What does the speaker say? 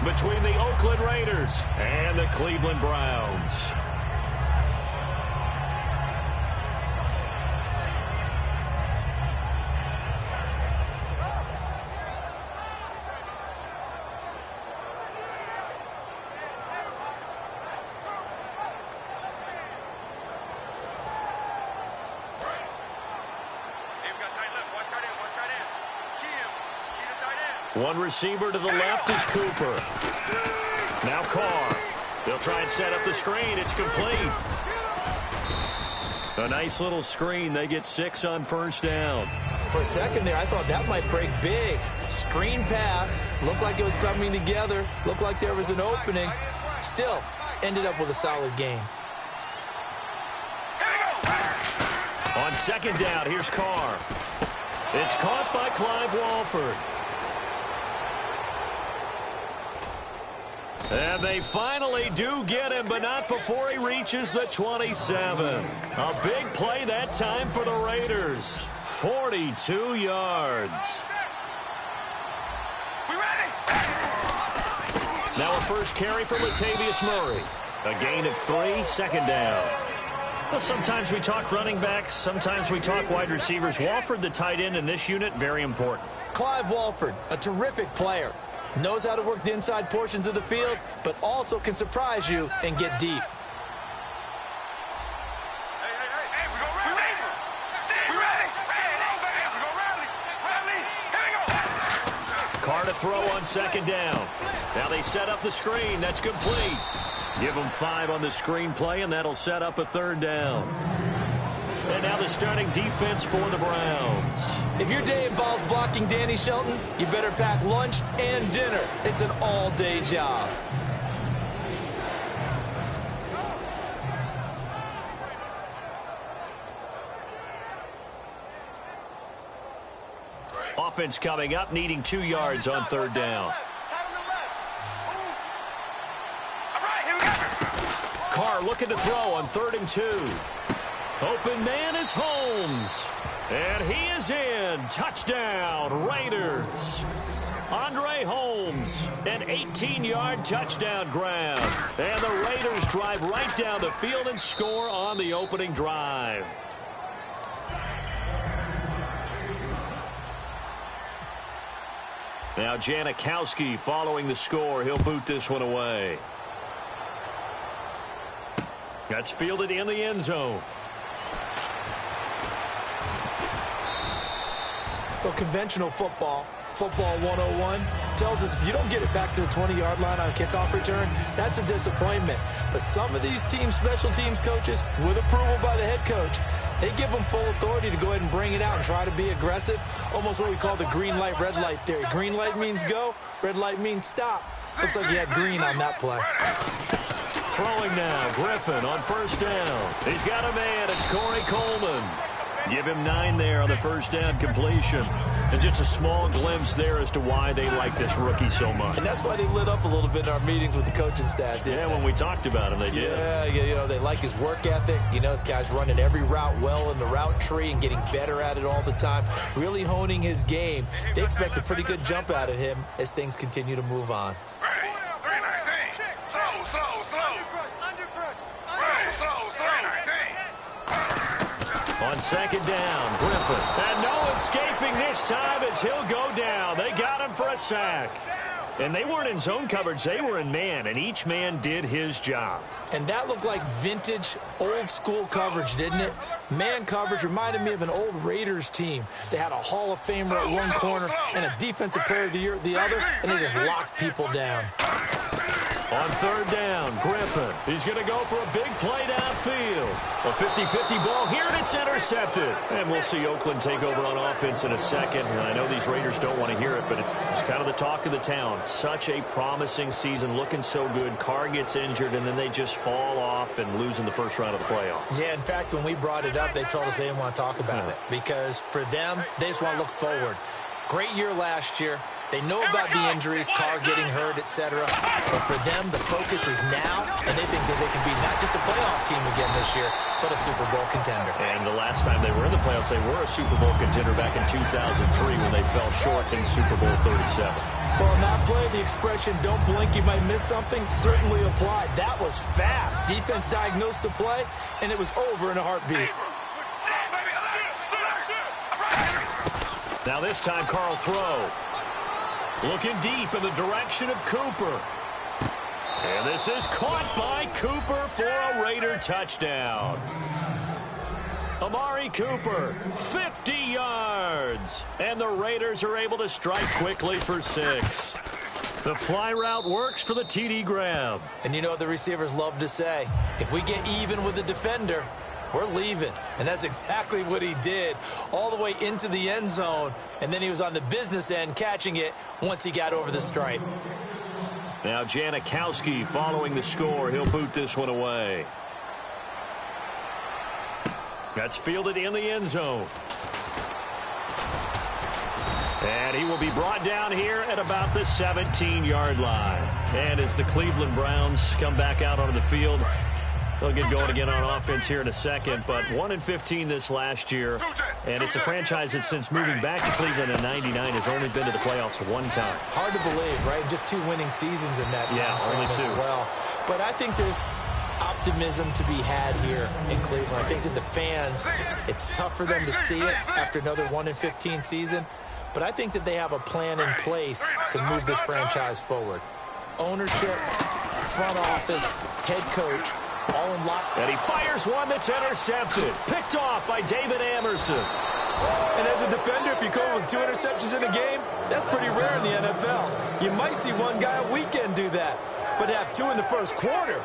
between the Oakland Raiders and the Cleveland Browns. One receiver to the left is Cooper. Now Carr. They'll try and set up the screen. It's complete. A nice little screen. They get 6 on first down. For a second there, I thought that might break big. Screen pass. Looked like it was coming together. Looked like there was an opening. Still, ended up with a solid game. On second down, here's Carr. It's caught by Clive Walford. And they finally do get him, but not before he reaches the 27. A big play that time for the Raiders. 42 yards. We ready? Now a first carry for Latavius Murray. A gain of 3, second down. Well, sometimes we talk running backs, sometimes we talk wide receivers. Walford, the tight end in this unit, very important. Clive Walford, a terrific player. Knows how to work the inside portions of the field, but also can surprise you and get deep. Hey, we go rally. We ready. We go rally. Here we go. Carr to throw on second down. Now they set up the screen. That's complete. Give them 5 on the screen play, and that'll set up a third down. And now the starting defense for the Browns. If your day involves blocking Danny Shelton, you better pack lunch and dinner. It's an all-day job. Offense coming up, needing 2 yards on third down. Carr looking to throw on 3rd and 2. Open man is Holmes. And he is in. Touchdown, Raiders. Andre Holmes, an 18-yard touchdown grab. And the Raiders drive right down the field and score on the opening drive. Now Janikowski following the score. He'll boot this one away. That's fielded in the end zone. Well, conventional football 101, tells us if you don't get it back to the 20-yard line on a kickoff return, that's a disappointment. But some of these special teams coaches, with approval by the head coach, they give them full authority to go ahead and bring it out and try to be aggressive. Almost what we call the green light, red light theory. Green light means go, red light means stop. Looks like you had green on that play. Throwing now, Griffin on first down. He's got a man. It's Corey Coleman. Give him 9 there on the first down completion. And just a small glimpse there as to why they like this rookie so much. And that's why they lit up a little bit in our meetings with the coaching staff, didn't they? When we talked about him, they did. Yeah, you know, they like his work ethic. You know, this guy's running every route well in the route tree and getting better at it all the time, really honing his game. They expect a pretty good jump out of him as things continue to move on. On second down, Griffin. And no escaping this time as he'll go down. They got him for a sack. And they weren't in zone coverage. They were in man, and each man did his job. And that looked like vintage, old-school coverage, didn't it? Man coverage reminded me of an old Raiders team. They had a Hall of Famer at one corner and a Defensive Player of the Year at the other, and they just locked people down. On third down, Griffin. He's going to go for a big play downfield. A 50-50 ball here, and it's intercepted. And we'll see Oakland take over on offense in a second. And I know these Raiders don't want to hear it, but it's kind of the talk of the town. Such a promising season, looking so good. Carr gets injured, and then they just fall off and lose in the first round of the playoffs. Yeah, in fact, when we brought it up, they told us they didn't want to talk about it. Because for them, they just want to look forward. Great year last year. They know about the injuries, Carr getting hurt, etc. But for them, the focus is now, and they think that they can be not just a playoff team again this year, but a Super Bowl contender. And the last time they were in the playoffs, they were a Super Bowl contender back in 2003 when they fell short in Super Bowl 37. Well, in that play, the expression, don't blink, you might miss something, certainly applied. That was fast. Defense diagnosed the play, and it was over in a heartbeat. Now this time, Carl throw. Looking deep in the direction of Cooper. And this is caught by Cooper for a Raider touchdown. Amari Cooper, 50 yards. And the Raiders are able to strike quickly for 6. The fly route works for the TD grab. And you know what the receivers love to say? If we get even with the defender, we're leaving. And that's exactly what he did, all the way into the end zone. And then he was on the business end catching it once he got over the stripe. Now Janikowski following the score. He'll boot this one away. That's fielded in the end zone. And he will be brought down here at about the 17-yard line. And as the Cleveland Browns come back out onto the field, they'll get going again on offense here in a second. But 1-15 this last year. And it's a franchise that since moving back to Cleveland in '99 has only been to the playoffs one time. Hard to believe, right? Just 2 winning seasons in that time. Yeah, only 2. As well. But I think there's optimism to be had here in Cleveland. I think that the fans, it's tough for them to see it after another 1-15 season. But I think that they have a plan in place to move this franchise forward. Ownership, front office, head coach, all in lock. And he fires one that's intercepted. Picked off by David Amerson. And as a defender, if you go with 2 interceptions in a game, that's pretty rare in the NFL. You might see one guy a weekend do that. But to have 2 in the first quarter,